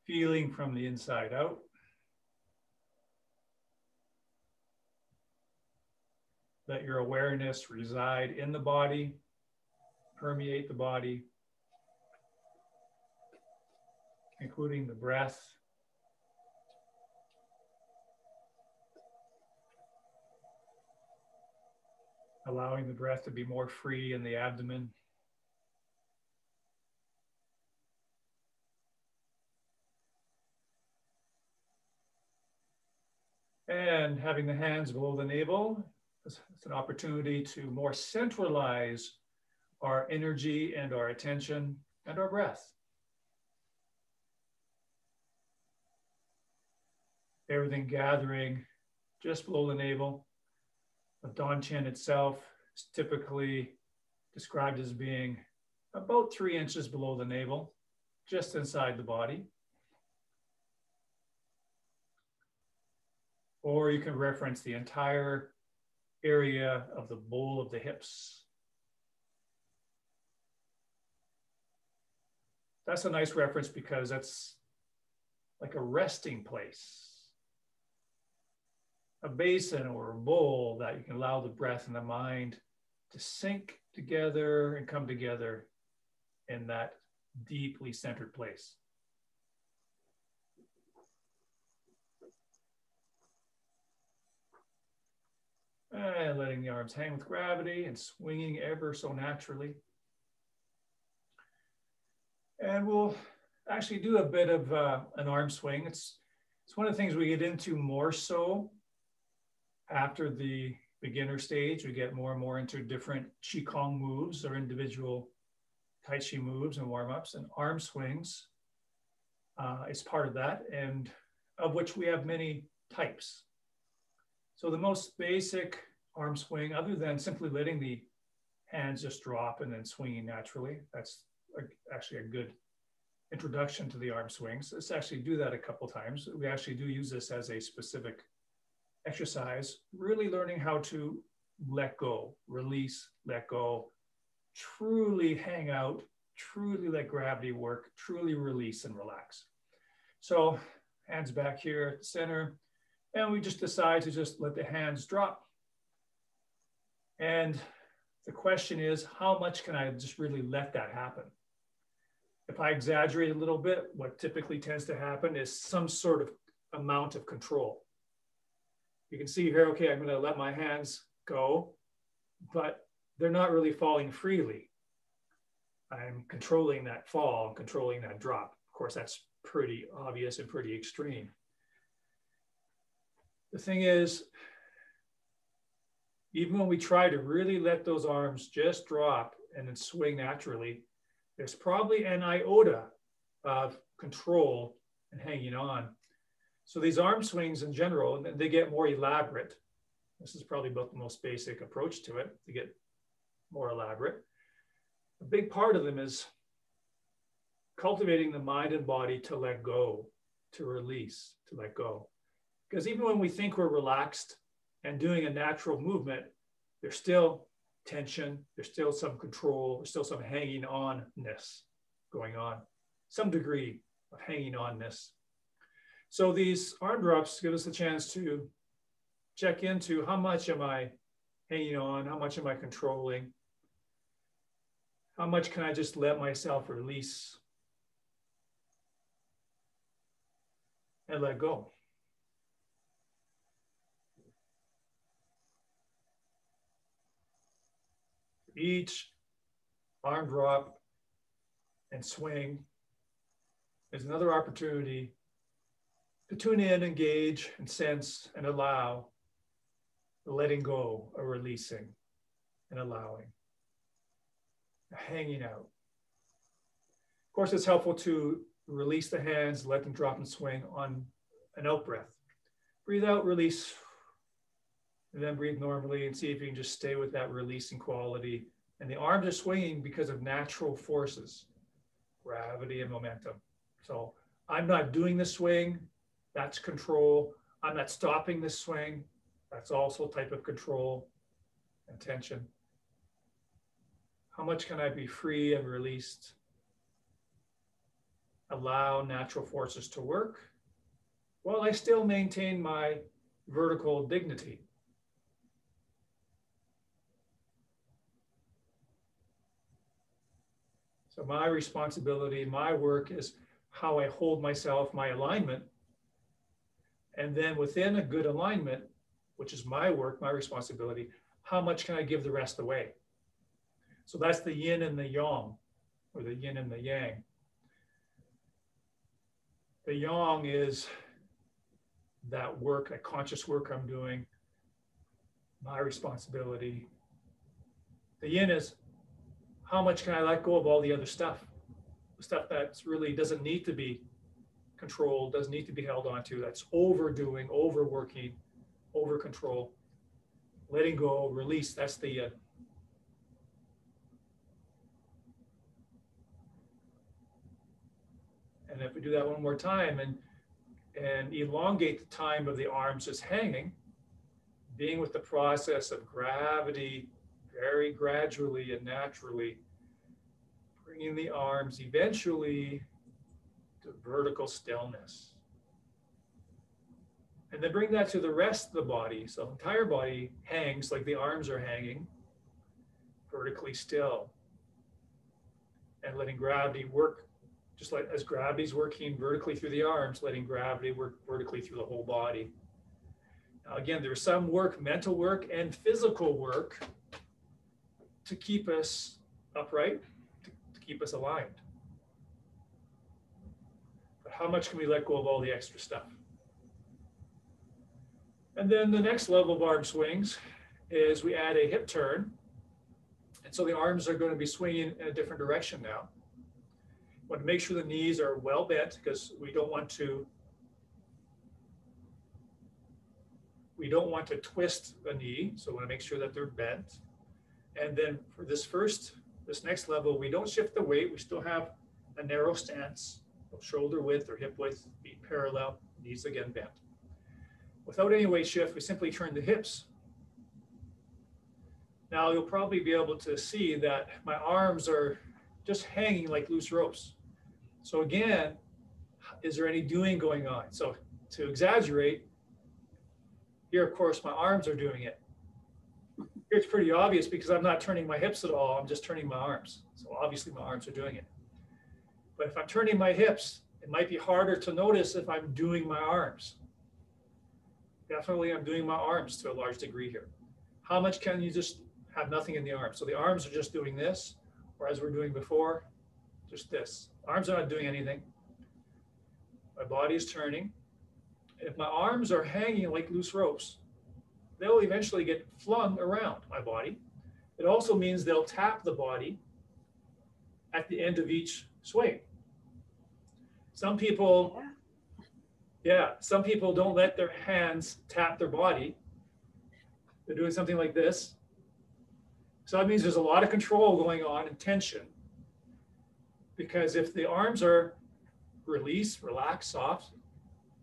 feeling from the inside out. Let your awareness reside in the body, permeate the body, including the breath. Allowing the breath to be more free in the abdomen. And having the hands below the navel, it's an opportunity to more centralize our energy and our attention and our breath. Everything gathering just below the navel. The Dantian itself is typically described as being about 3 inches below the navel, just inside the body. Or you can reference the entire area of the bowl of the hips. That's a nice reference because that's like a resting place. A basin or a bowl that you can allow the breath and the mind to sink together and come together in that deeply centered place. And letting the arms hang with gravity and swinging ever so naturally. And we'll actually do a bit of an arm swing. It's one of the things we get into more so after the beginner stage. We get more and more into different Qigong moves or individual Tai Chi moves and warm-ups, and arm swings is part of that, and of which we have many types. So the most basic arm swing, other than simply letting the hands just drop and then swinging naturally, that's actually a good introduction to the arm swings. Let's actually do that a couple times. We actually do use this as a specific exercise, really learning how to let go, release, let go, truly hang out, truly let gravity work, truly release and relax. So hands back here at the center, and we just decide to just let the hands drop. And the question is, how much can I just really let that happen? If I exaggerate a little bit, what typically tends to happen is some sort of amount of control. You can see here, okay, I'm going to let my hands go, but they're not really falling freely. I'm controlling that fall, I'm controlling that drop. Of course, that's pretty obvious and pretty extreme. The thing is, even when we try to really let those arms just drop and then swing naturally, there's probably an iota of control and hanging on. So these arm swings in general, they get more elaborate. This is probably about the most basic approach to it. They get more elaborate. A big part of them is cultivating the mind and body to let go, to release, to let go. Because even when we think we're relaxed and doing a natural movement, there's still tension, there's still some control, there's still some hanging on-ness going on, some degree of hanging on-ness. So these arm drops give us a chance to check into how much am I hanging on, how much am I controlling, how much can I just let myself release and let go. Each arm drop and swing is another opportunity to tune in, engage, and sense and allow the letting go, a releasing and allowing, a hanging out. Of course, it's helpful to release the hands, let them drop and swing on an out breath. Breathe out, release, and then breathe normally and see if you can just stay with that releasing quality. And the arms are swinging because of natural forces, gravity and momentum. So I'm not doing the swing, that's control. I'm not stopping this swing, that's also a type of control and tension. How much can I be free and released? allow natural forces to work while I still maintain my vertical dignity. So my responsibility, my work is how I hold myself, my alignment. And then within a good alignment, which is my work, my responsibility, how much can I give the rest away? So that's the yin and the yang, or the yin and the yang. The yang is that work, that conscious work I'm doing, my responsibility. The yin is how much can I let go of all the other stuff? The stuff that really doesn't need to be controlled, doesn't need to be held onto, that's overdoing, overworking, over control, letting go, release, that's the yin. And if we do that one more time and elongate the time of the arms just hanging, being with the process of gravity, very gradually and naturally, bringing the arms eventually to vertical stillness. And then bring that to the rest of the body. So the entire body hangs like the arms are hanging, vertically still. And letting gravity work, just like as gravity's working vertically through the arms, letting gravity work vertically through the whole body. Now again, there's some work, mental work and physical work to keep us upright, to keep us aligned. But how much can we let go of all the extra stuff? And then the next level of arm swings is we add a hip turn. And so the arms are going to be swinging in a different direction now. We want to make sure the knees are well bent because we don't want to twist the knee. So we want to make sure that they're bent. And then for this next level, we don't shift the weight. We still have a narrow stance, shoulder width or hip width, feet parallel, knees again bent. Without any weight shift, we simply turn the hips. Now you'll probably be able to see that my arms are just hanging like loose ropes. So again, is there any doing going on? So to exaggerate, here, of course, my arms are doing it. Here it's pretty obvious because I'm not turning my hips at all. I'm just turning my arms. So obviously my arms are doing it. But if I'm turning my hips, it might be harder to notice if I'm doing my arms. Definitely I'm doing my arms to a large degree here. How much can you just have nothing in the arms? So the arms are just doing this, or as we're doing before, just this. Arms are not doing anything. My body is turning. And if my arms are hanging like loose ropes, they'll eventually get flung around my body. It also means they'll tap the body at the end of each swing. Some people, some people don't let their hands tap their body. They're doing something like this. So that means there's a lot of control going on and tension. Because if the arms are released, relaxed, soft,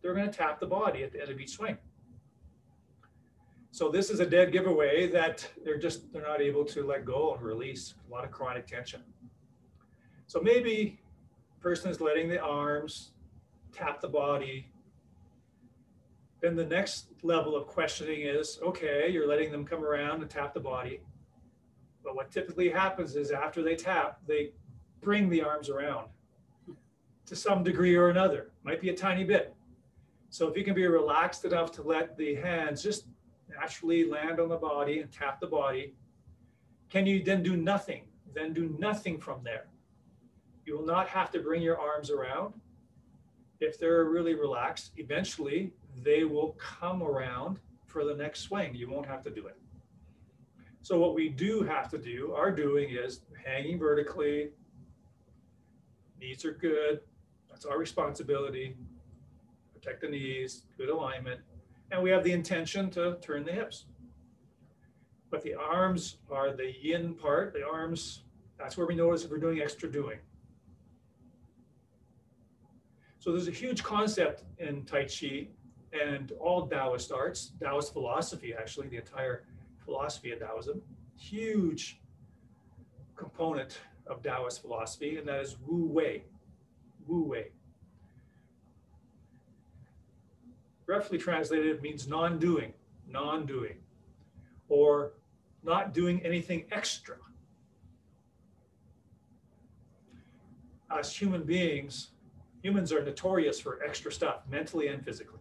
they're going to tap the body at the end of each swing. So this is a dead giveaway that they're not able to let go and release. A lot of chronic tension. So maybe the person is letting the arms tap the body. Then the next level of questioning is, okay, you're letting them come around and tap the body. But what typically happens is after they tap, they bring the arms around to some degree or another. Might be a tiny bit. So if you can be relaxed enough to let the hands just naturally land on the body and tap the body, can you then do nothing? Then do nothing from there. You will not have to bring your arms around. If they're really relaxed, eventually they will come around for the next swing. You won't have to do it. So what we do have to do, our doing is hanging vertically. Knees are good. That's our responsibility. Protect the knees, good alignment. And we have the intention to turn the hips. But the arms are the yin part. The arms, that's where we notice if we're doing extra doing. So there's a huge concept in Tai Chi and all Taoist arts, Taoist philosophy, actually, the entire philosophy of Taoism, huge component of Taoist philosophy, and that is Wu Wei. Wu Wei. roughly translated, means non-doing, or not doing anything extra. As human beings, humans are notorious for extra stuff, mentally and physically.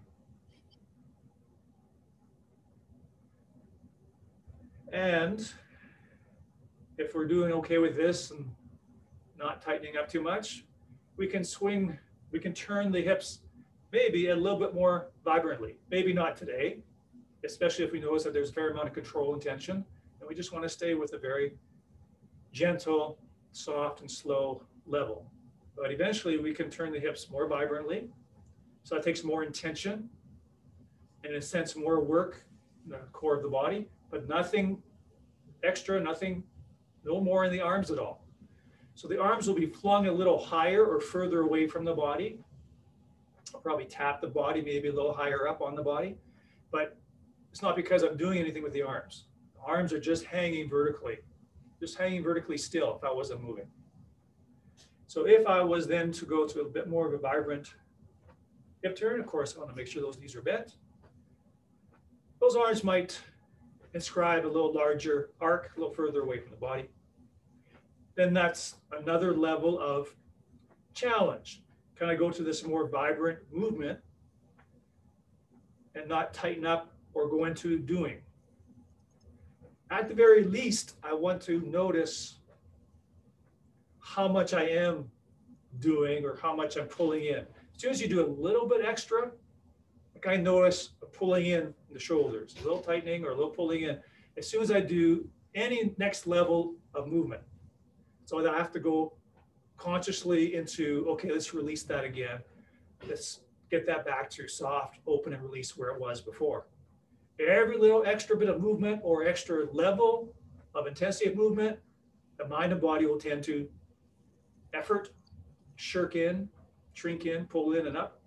And if we're doing okay with this and not tightening up too much, we can turn the hips maybe a little bit more vibrantly. Maybe not today, especially if we notice that there's a fair amount of control and tension, and we just want to stay with a very gentle, soft, and slow level. But eventually we can turn the hips more vibrantly. So that takes more intention and, in a sense, more work in the core of the body, but nothing extra, no more in the arms at all. So the arms will be flung a little higher or further away from the body. I'll probably tap the body maybe a little higher up on the body, but it's not because I'm doing anything with the arms. The arms are just hanging vertically still if I wasn't moving. So if I was then to go to a bit more of a vibrant hip turn, of course, I want to make sure those knees are bent. Those arms might inscribe a little larger arc, a little further away from the body. Then that's another level of challenge. Can I go to this more vibrant movement and not tighten up or go into doing? At the very least, I want to notice how much I am doing or how much I'm pulling in. As soon as you do a little bit extra, like I notice a pulling in the shoulders, a little tightening or a little pulling in. As soon as I do any next level of movement, so I have to go consciously into, okay, let's release that again. Let's get that back to soft, open, and release where it was before. Every little extra bit of movement or extra level of intensity of movement, the mind and body will tend to effort, shirk in, shrink in, pull in and up.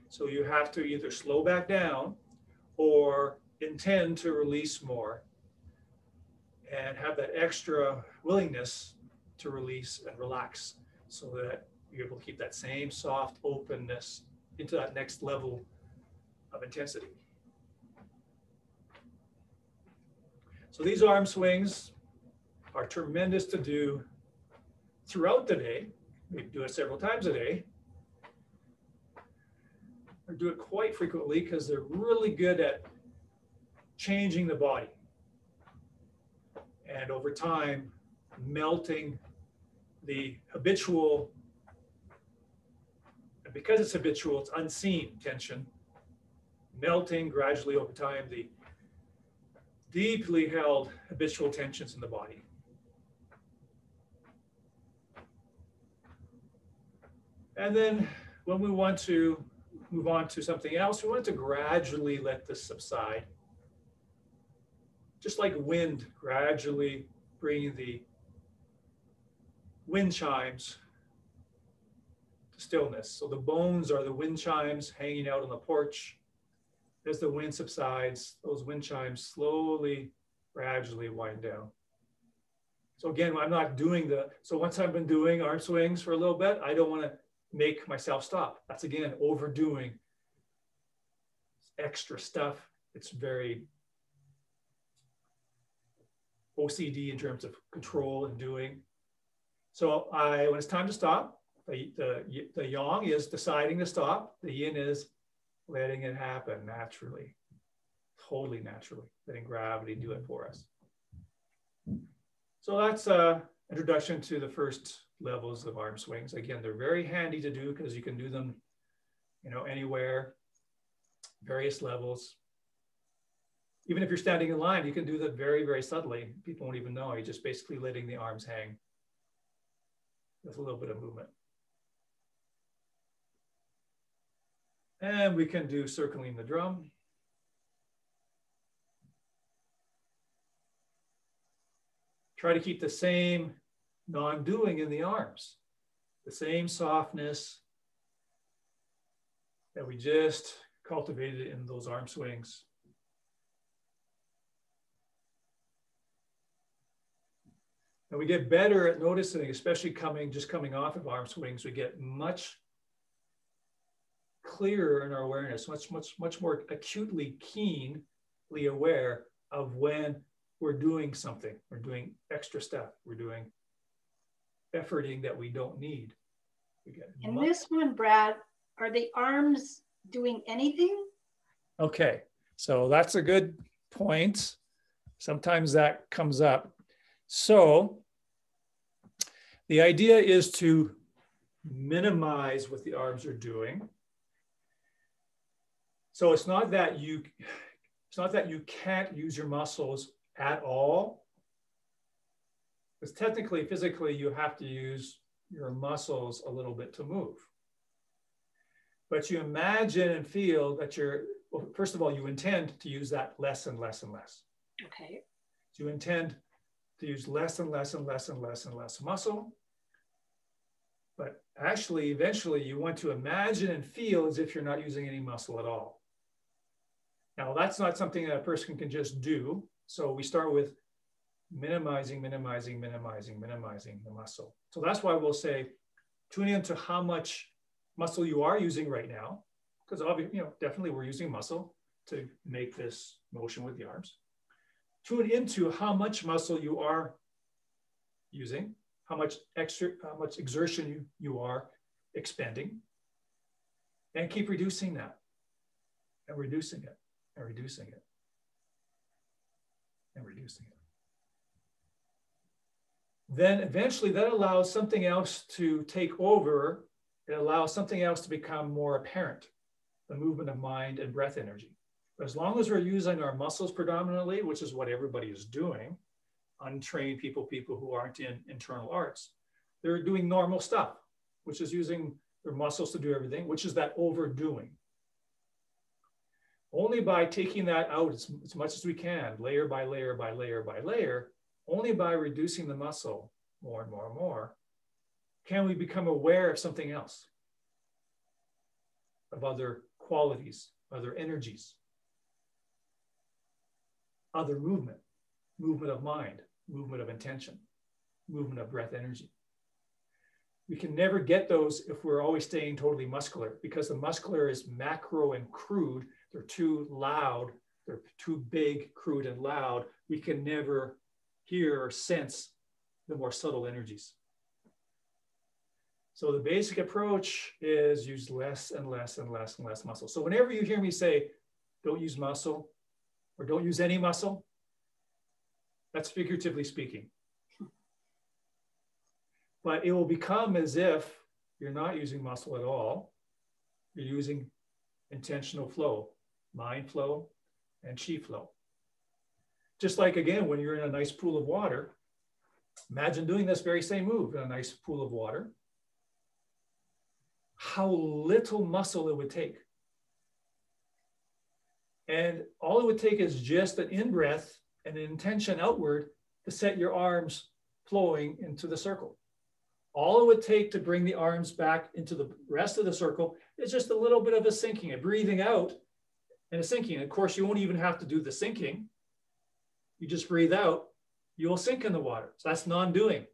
So you have to either slow back down or intend to release more and have that extra willingness to release and relax so that you're able to keep that same soft openness into that next level of intensity. So these arm swings are tremendous to do throughout the day. We do it several times a day. Or do it quite frequently because they're really good at changing the body. And over time, melting the habitual, and because it's habitual, it's unseen tension, melting gradually over time the deeply held habitual tensions in the body. And then when we want to move on to something else, we want to gradually let this subside. Just like wind, gradually bringing the wind chimes to stillness. So the bones are the wind chimes hanging out on the porch. As the wind subsides, those wind chimes slowly, gradually wind down. So again, I'm not doing so once I've been doing arm swings for a little bit, I don't want to make myself stop. That's again, overdoing. Extra stuff. It's very OCD in terms of control and doing. So when it's time to stop, the yang is deciding to stop. The yin is letting it happen naturally, totally naturally, letting gravity do it for us. So that's an introduction to the first levels of arm swings. Again, they're very handy to do because you can do them, anywhere, various levels. Even if you're standing in line, you can do that very, very subtly. People won't even know. You're just basically letting the arms hang with a little bit of movement. And we can do circling the drum. Try to keep the same non-doing in the arms, the same softness that we just cultivated in those arm swings. And we get better at noticing, especially just coming off of arm swings, we get much clearer in our awareness, much more acutely, keenly aware of when we're doing something, we're doing extra stuff, we're doing efforting that we don't need. In this one, Brad, are the arms doing anything? Okay, so that's a good point. Sometimes that comes up. So the idea is to minimize what the arms are doing. So it's not that you can't use your muscles at all. Because technically, physically, you have to use your muscles a little bit to move. But you imagine and feel that well, first of all, you intend to use that less and less and less. Okay. So you intend to use less and less and less and less and less muscle. But actually, eventually, you want to imagine and feel as if you're not using any muscle at all. Now, that's not something that a person can just do. So we start with minimizing the muscle. So that's why we'll say, tune into how much muscle you are using right now, because obviously, definitely we're using muscle to make this motion with the arms. Tune into how much muscle you are using, how much exertion you are expending, and keep reducing that, and reducing it, and reducing it, and reducing it. Then eventually that allows something else to take over. It allows something else to become more apparent, the movement of mind and breath energy. But as long as we're using our muscles predominantly, which is what everybody is doing, untrained people who aren't in internal arts, they're doing normal stuff, which is using their muscles to do everything, which is that overdoing. Only by taking that out as much as we can, layer by layer by layer by layer, only by reducing the muscle more and more and more, can we become aware of something else, of other qualities, other energies, other movement of mind, movement of intention, movement of breath energy. We can never get those if we're always staying totally muscular, because the muscular is macro and crude. They're too loud. They're too big, crude, and loud. We can never hear or sense the more subtle energies. So the basic approach is use less and less and less and less muscle. So whenever you hear me say, don't use muscle or don't use any muscle, that's figuratively speaking. But it will become as if you're not using muscle at all. You're using intentional flow, mind flow, and chi flow. Just like, again, when you're in a nice pool of water, imagine doing this very same move in a nice pool of water. How little muscle it would take. And all it would take is just an in-breath and an intention outward to set your arms flowing into the circle. All it would take to bring the arms back into the rest of the circle is just a little bit of a sinking, a breathing out and a sinking. Of course, you won't even have to do the sinking. You just breathe out, you will sink in the water. So that's non-doing.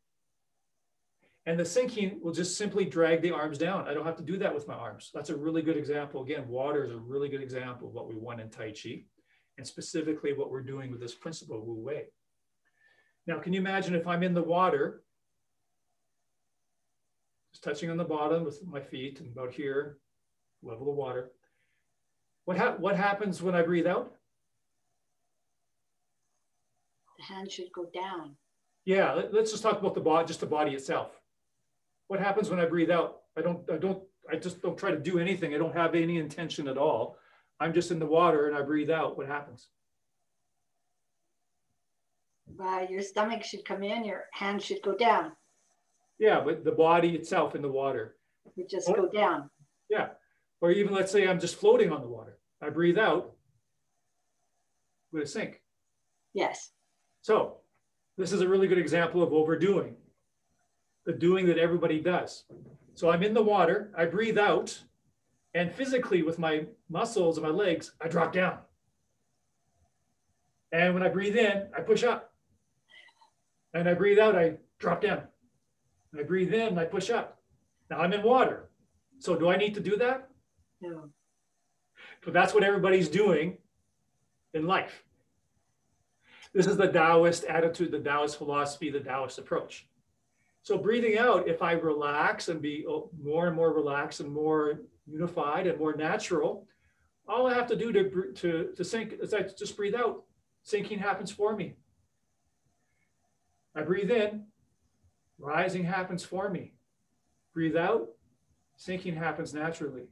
And the sinking will just simply drag the arms down. I don't have to do that with my arms. That's a really good example. Again, water is a really good example of what we want in Tai Chi, and specifically what we're doing with this principle, Wu Wei. Now, can you imagine if I'm in the water, just touching on the bottom with my feet and about here, level of water. What happens when I breathe out? The hand should go down. Yeah, let's just talk about the body, just the body itself. What happens when I breathe out? I just don't try to do anything. I don't have any intention at all. I'm just in the water and I breathe out. What happens? Your stomach should come in, your hand should go down. Yeah, but the body itself in the water would just go down. Yeah, or even let's say I'm just floating on the water. I breathe out, would it sink? Yes. So this is a really good example of overdoing, the doing that everybody does. So I'm in the water, I breathe out, and physically with my muscles and my legs, I drop down. And when I breathe in, I push up. And I breathe out, I drop down. And I breathe in, I push up. Now I'm in water. So do I need to do that? No. But that's what everybody's doing in life. This is the Taoist attitude, the Taoist philosophy, the Taoist approach. So breathing out, if I relax and be more and more relaxed and more unified and more natural, all I have to do to sink is I just breathe out. Sinking happens for me. I breathe in, rising happens for me. Breathe out, sinking happens naturally.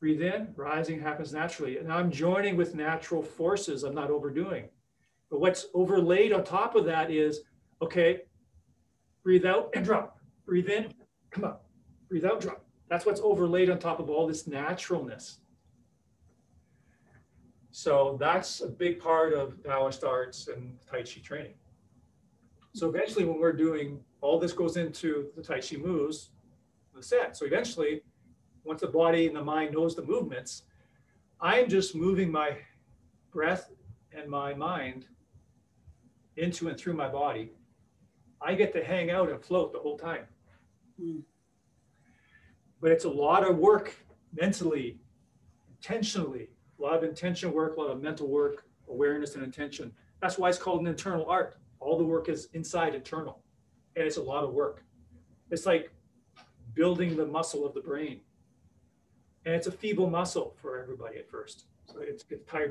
Breathe in, rising happens naturally. And I'm joining with natural forces. I'm not overdoing. But what's overlaid on top of that is, okay, breathe out and drop. Breathe in, come up. Breathe out, drop. That's what's overlaid on top of all this naturalness. So that's a big part of Taoist arts and Tai Chi training. So eventually when we're doing, all this goes into the Tai Chi moves, the set. So eventually, once the body and the mind knows the movements, I'm just moving my breath and my mind into and through my body. I get to hang out and float the whole time. Mm. But it's a lot of work mentally, intentionally, a lot of intention work, a lot of mental work, awareness and intention. That's why it's called an internal art. All the work is inside internal, and it's a lot of work. It's like building the muscle of the brain. And it's a feeble muscle for everybody at first. So it's tired.